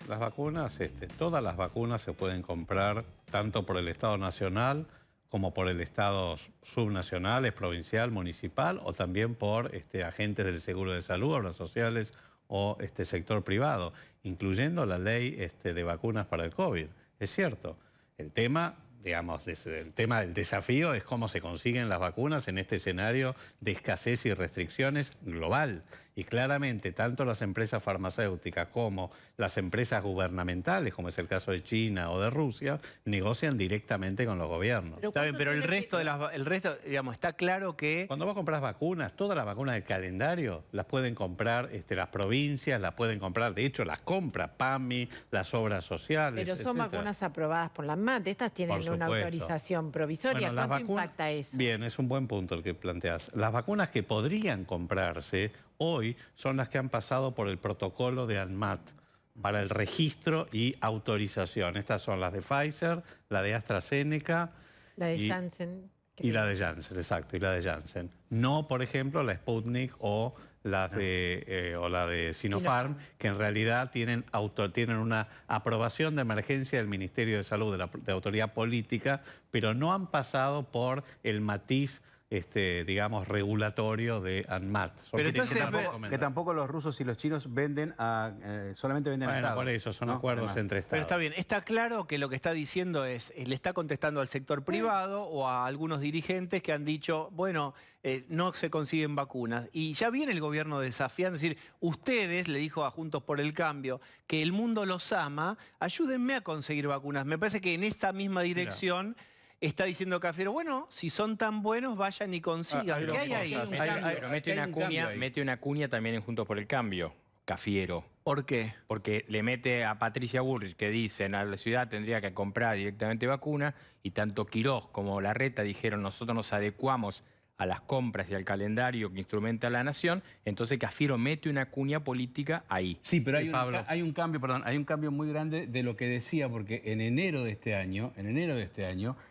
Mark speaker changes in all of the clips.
Speaker 1: las vacunas, todas las vacunas se pueden comprar tanto por el Estado Nacional como por el Estado subnacional, provincial, municipal, o también por agentes del Seguro de Salud, obras sociales o sector privado, incluyendo la ley de vacunas para el COVID. Es cierto, el tema, digamos, el tema del desafío es cómo se consiguen las vacunas en este escenario de escasez y restricciones global. Y claramente, tanto las empresas farmacéuticas como las empresas gubernamentales, como es el caso de China o de Rusia, negocian directamente con los gobiernos.
Speaker 2: Está bien, pero el resto, digamos, está claro que...
Speaker 1: Cuando vos compras vacunas, todas las vacunas del calendario las pueden comprar las provincias, las pueden comprar, de hecho las compra PAMI, las obras sociales,
Speaker 3: Pero son
Speaker 1: etcétera.
Speaker 3: vacunas aprobadas por la ANMAT, estas tienen una autorización provisoria.
Speaker 1: Bueno,
Speaker 3: ¿Cuánto impacta eso?
Speaker 1: Bien, es un buen punto el que planteas. Las vacunas que podrían comprarse hoy son las que han pasado por el protocolo de ANMAT para el registro y autorización. Estas son las de Pfizer, la de AstraZeneca...
Speaker 3: La de Janssen.
Speaker 1: Y la de Janssen, exacto, y la de Janssen. No, por ejemplo, la Sputnik o la de Sinopharm, que en realidad tienen una aprobación de emergencia del Ministerio de Salud, de autoridad política, pero no han pasado por el matiz digamos, regulatorio de ANMAT.
Speaker 4: Pero entonces que tampoco los rusos y los chinos venden solamente venden a Estados.
Speaker 1: Por eso son acuerdos entre Estados.
Speaker 2: Pero está bien, está claro que lo que está diciendo es, le está contestando al sector privado o a algunos dirigentes que han dicho, bueno, no se consiguen vacunas. Y ya viene el gobierno desafiando, es decir, ustedes, le dijo a Juntos por el Cambio, que el mundo los ama, ayúdenme a conseguir vacunas. Me parece que en esta misma dirección... Está diciendo Cafiero, bueno, si son tan buenos, vayan y consigan. ¿Qué hay ahí?
Speaker 5: Pero mete una cuña también en Juntos por el Cambio, Cafiero.
Speaker 2: ¿Por qué?
Speaker 5: Porque le mete a Patricia Bullrich, que dicen a la ciudad tendría que comprar directamente vacunas, y tanto Quirós como Larreta dijeron nosotros nos adecuamos a las compras y al calendario que instrumenta la nación, entonces Cafiero mete una cuña política ahí.
Speaker 4: Sí, pero hay un cambio muy grande de lo que decía, porque en enero de este año,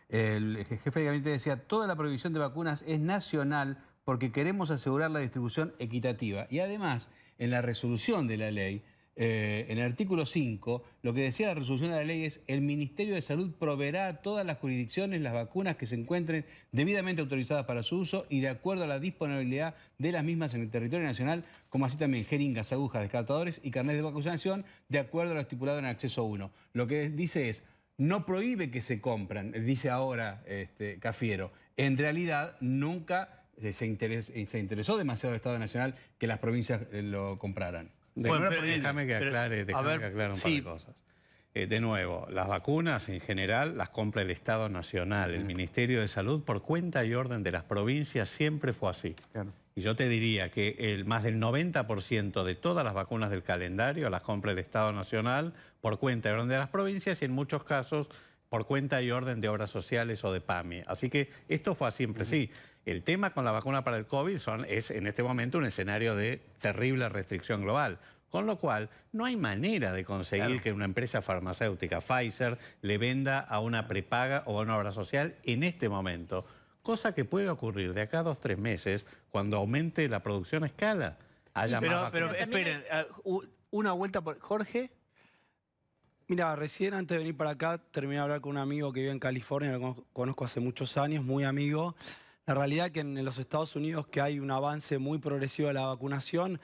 Speaker 4: el jefe de gabinete decía, toda la prohibición de vacunas es nacional porque queremos asegurar la distribución equitativa. Y además, en la resolución de la ley, en el artículo 5, lo que decía la resolución de la ley es el Ministerio de Salud proveerá a todas las jurisdicciones las vacunas que se encuentren debidamente autorizadas para su uso y de acuerdo a la disponibilidad de las mismas en el territorio nacional, como así también jeringas, agujas, descartadores y carnets de vacunación, de acuerdo a lo estipulado en el acceso 1. Lo que dice es, no prohíbe que se compran, dice ahora Cafiero. En realidad, nunca se interesó demasiado el Estado Nacional que las provincias lo compraran.
Speaker 1: Déjame que aclare un par de cosas. De nuevo, las vacunas en general las compra el Estado Nacional, el Ministerio de Salud, por cuenta y orden de las provincias, siempre fue así. Claro. Y yo te diría que más del 90% de todas las vacunas del calendario las compra el Estado Nacional por cuenta y orden de las provincias y en muchos casos por cuenta y orden de obras sociales o de PAMI. Así que esto fue siempre sí. El tema con la vacuna para el COVID es en este momento un escenario de terrible restricción global. Con lo cual, no hay manera de conseguir que una empresa farmacéutica, Pfizer, le venda a una prepaga o a una obra social en este momento. Cosa que puede ocurrir de acá a 2 o 3 meses cuando aumente la producción a escala.
Speaker 2: Pero esperen, una vuelta por... Jorge.
Speaker 6: Mira, recién antes de venir para acá terminé de hablar con un amigo que vive en California, lo conozco hace muchos años, muy amigo. La realidad es que en los Estados Unidos que hay un avance muy progresivo de la vacunación,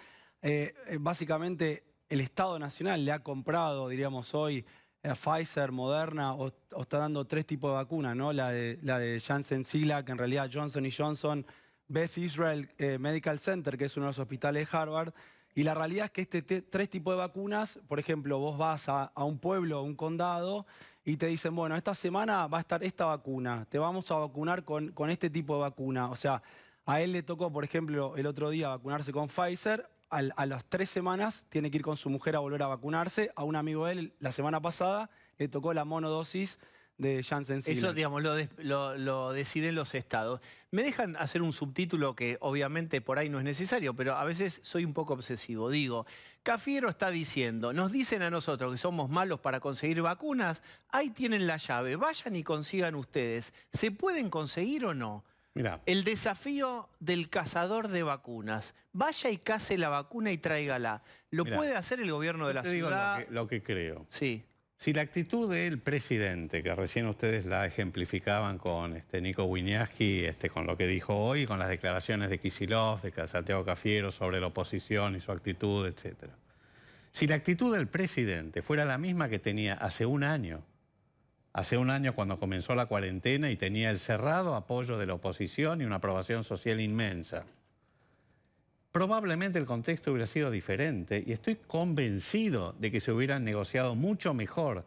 Speaker 6: básicamente el Estado Nacional le ha comprado, diríamos hoy, a Pfizer, Moderna, o está dando 3 tipos de vacunas, ¿no? La de Janssen Sila, que en realidad Johnson Johnson, Beth Israel Medical Center, que es uno de los hospitales de Harvard. Y la realidad es que 3 tipos de vacunas, por ejemplo, vos vas a un pueblo, a un condado, y te dicen, bueno, esta semana va a estar esta vacuna, te vamos a vacunar con este tipo de vacuna. O sea, a él le tocó, por ejemplo, el otro día vacunarse con Pfizer, a las 3 semanas tiene que ir con su mujer a volver a vacunarse. A un amigo de él, la semana pasada, le tocó la monodosis de Janssen Sila.
Speaker 2: Eso, digamos, lo deciden los estados. Me dejan hacer un subtítulo que obviamente por ahí no es necesario, pero a veces soy un poco obsesivo. Digo, Cafiero está diciendo, nos dicen a nosotros que somos malos para conseguir vacunas, ahí tienen la llave, vayan y consigan ustedes. ¿Se pueden conseguir o no?
Speaker 1: Mirá.
Speaker 2: El desafío del cazador de vacunas. Vaya y case la vacuna y tráigala. ¿Lo puede hacer el gobierno de la ciudad?
Speaker 1: Digo lo que creo.
Speaker 2: Sí.
Speaker 1: Si la actitud del presidente, que recién ustedes la ejemplificaban con Nico Wiñaski, con lo que dijo hoy, con las declaraciones de Kicillof, de Santiago Cafiero sobre la oposición y su actitud, etc. Si la actitud del presidente fuera la misma que tenía hace un año cuando comenzó la cuarentena y tenía el cerrado apoyo de la oposición y una aprobación social inmensa, probablemente el contexto hubiera sido diferente y estoy convencido de que se hubieran negociado mucho mejor,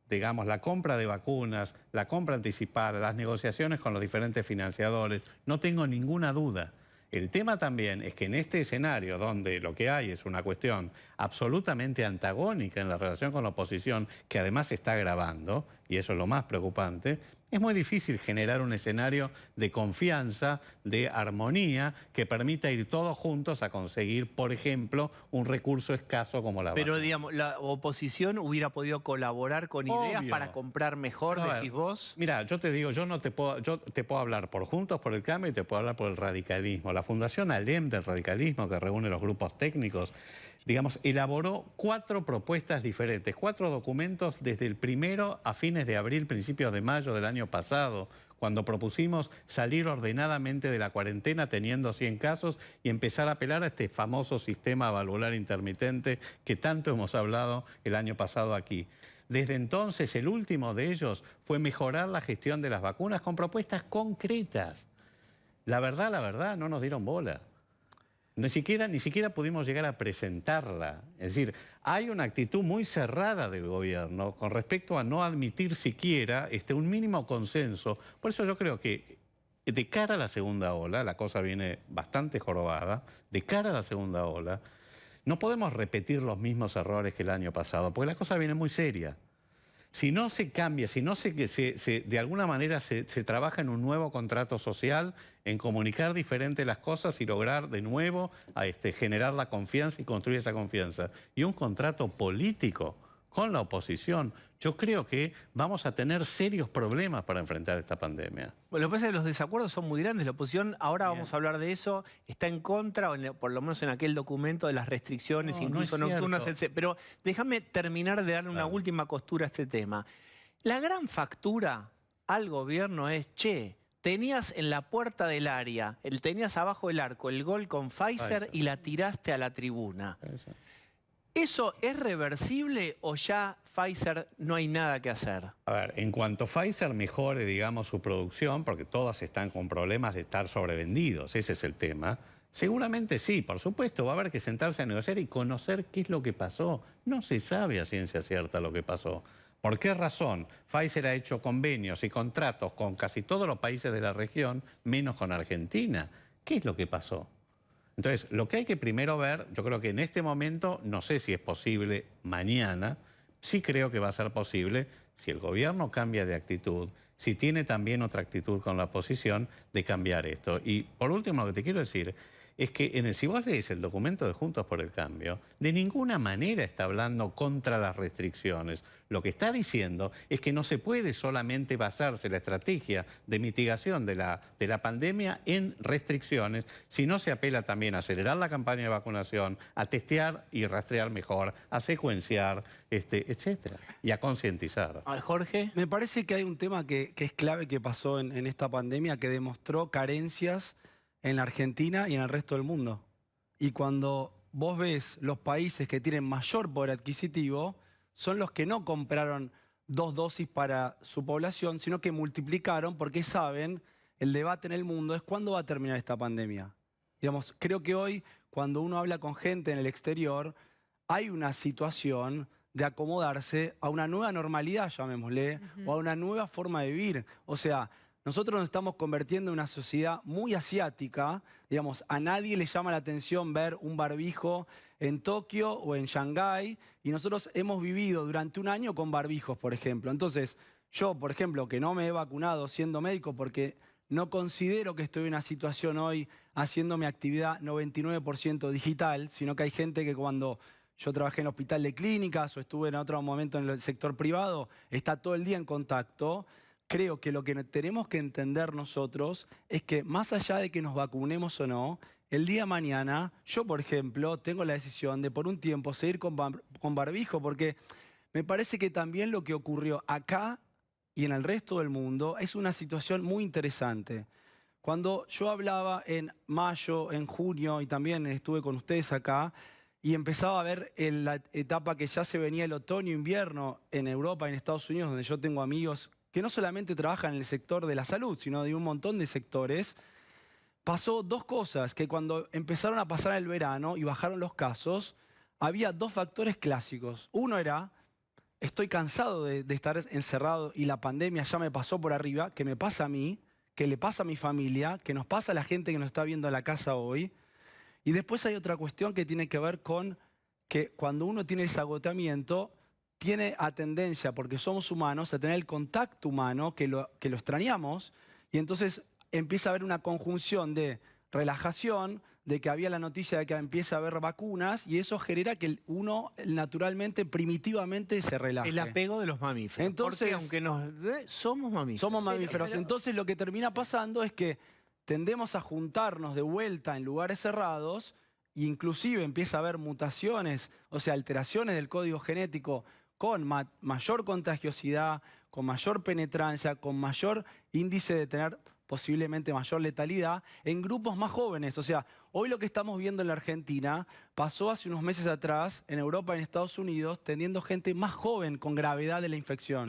Speaker 1: digamos, la compra de vacunas, la compra anticipada, las negociaciones con los diferentes financiadores. No tengo ninguna duda. El tema también es que en este escenario donde lo que hay es una cuestión absolutamente antagónica en la relación con la oposición, que además se está agravando, y eso es lo más preocupante, es muy difícil generar un escenario de confianza, de armonía, que permita ir todos juntos a conseguir, por ejemplo, un recurso escaso como la vacuna.
Speaker 2: Pero, digamos, la oposición hubiera podido colaborar con ideas para comprar mejor, decís vos.
Speaker 1: Mira, yo te digo, yo te puedo hablar por Juntos por el Cambio y te puedo hablar por el radicalismo. La Fundación ALEM del radicalismo, que reúne los grupos técnicos, digamos, elaboró 4 propuestas diferentes, 4 documentos desde el 1 a fines de abril, principios de mayo del año pasado, cuando propusimos salir ordenadamente de la cuarentena teniendo 100 casos y empezar a apelar a este famoso sistema valvular intermitente que tanto hemos hablado el año pasado aquí. Desde entonces, el último de ellos fue mejorar la gestión de las vacunas con propuestas concretas. La verdad, no nos dieron bola. Ni siquiera pudimos llegar a presentarla. Es decir, hay una actitud muy cerrada del gobierno con respecto a no admitir siquiera un mínimo consenso. Por eso yo creo que de cara a la segunda ola, la cosa viene bastante jorobada, de cara a la segunda ola, no podemos repetir los mismos errores que el año pasado, porque la cosa viene muy seria. Si no se cambia, si no de alguna manera se trabaja en un nuevo contrato social, en comunicar diferente las cosas y lograr de nuevo generar la confianza y construir esa confianza. Y un contrato político con la oposición, yo creo que vamos a tener serios problemas para enfrentar esta pandemia.
Speaker 2: Bueno, lo que pasa es que los desacuerdos son muy grandes. La oposición, ahora vamos a hablar de eso, está en contra, por lo menos en aquel documento de las restricciones, incluso nocturnas, etc. Pero déjame terminar de darle una última costura a este tema. La gran factura al gobierno es, che, tenías en la puerta del área, tenías abajo del arco el gol con Pfizer y la tiraste a la tribuna. ¿Eso es reversible o ya Pfizer no hay nada que hacer?
Speaker 1: A ver, en cuanto Pfizer mejore, digamos, su producción, porque todas están con problemas de estar sobrevendidos, ese es el tema, seguramente sí, por supuesto, va a haber que sentarse a negociar y conocer qué es lo que pasó. No se sabe a ciencia cierta lo que pasó. ¿Por qué razón? Pfizer ha hecho convenios y contratos con casi todos los países de la región, menos con Argentina. ¿Qué es lo que pasó? Entonces, lo que hay que primero ver, yo creo que en este momento, no sé si es posible mañana, sí creo que va a ser posible, si el gobierno cambia de actitud, si tiene también otra actitud con la oposición, de cambiar esto. Y por último, lo que te quiero decir es que si vos lees el documento de Juntos por el Cambio, de ninguna manera está hablando contra las restricciones. Lo que está diciendo es que no se puede solamente basarse la estrategia de mitigación de la pandemia en restricciones, sino se apela también a acelerar la campaña de vacunación, a testear y rastrear mejor, a secuenciar, etcétera, y a concientizar.
Speaker 2: Jorge.
Speaker 6: Me parece que hay un tema que es clave que pasó en esta pandemia, que demostró carencias en la Argentina y en el resto del mundo. Y cuando vos ves los países que tienen mayor poder adquisitivo, son los que no compraron 2 dosis para su población, sino que multiplicaron porque saben, el debate en el mundo es cuándo va a terminar esta pandemia. Digamos, creo que hoy, cuando uno habla con gente en el exterior, hay una situación de acomodarse a una nueva normalidad, llamémosle, o a una nueva forma de vivir. O sea, nosotros nos estamos convirtiendo en una sociedad muy asiática. Digamos, a nadie le llama la atención ver un barbijo en Tokio o en Shanghái. Y nosotros hemos vivido durante un año con barbijos, por ejemplo. Entonces, yo, por ejemplo, que no me he vacunado siendo médico porque no considero que estoy en una situación hoy haciendo mi actividad 99% digital, sino que hay gente que cuando yo trabajé en hospital de clínicas o estuve en otro momento en el sector privado, está todo el día en contacto. creo que lo que tenemos que entender nosotros es que más allá de que nos vacunemos o no, el día de mañana, yo por ejemplo, tengo la decisión de por un tiempo seguir con barbijo, porque me parece que también lo que ocurrió acá y en el resto del mundo es una situación muy interesante. Cuando yo hablaba en mayo, en junio, y también estuve con ustedes acá, y empezaba a ver en la etapa que ya se venía el otoño-invierno en Europa y en Estados Unidos, donde yo tengo amigos que no solamente trabajan en el sector de la salud, sino de un montón de sectores, pasó dos cosas, que cuando empezaron a pasar el verano y bajaron los casos, había dos factores clásicos. Uno era, estoy cansado de estar encerrado y la pandemia ya me pasó por arriba, que me pasa a mí, que le pasa a mi familia, que nos pasa a la gente que nos está viendo en la casa hoy. Y después hay otra cuestión que tiene que ver con que cuando uno tiene ese agotamiento, tiene a tendencia, porque somos humanos, a tener el contacto humano, que lo extrañamos, y entonces empieza a haber una conjunción de relajación, de que había la noticia de que empieza a haber vacunas, y eso genera que uno naturalmente, primitivamente se relaje.
Speaker 2: El apego de los mamíferos.
Speaker 6: Entonces,
Speaker 2: porque aunque somos mamíferos.
Speaker 6: Somos mamíferos. Entonces lo que termina pasando es que tendemos a juntarnos de vuelta en lugares cerrados, e inclusive empieza a haber mutaciones, o sea, alteraciones del código genético con mayor contagiosidad, con mayor penetrancia, con mayor índice de tener posiblemente mayor letalidad en grupos más jóvenes. O sea, hoy lo que estamos viendo en la Argentina pasó hace unos meses atrás en Europa y en Estados Unidos, teniendo gente más joven con gravedad de la infección.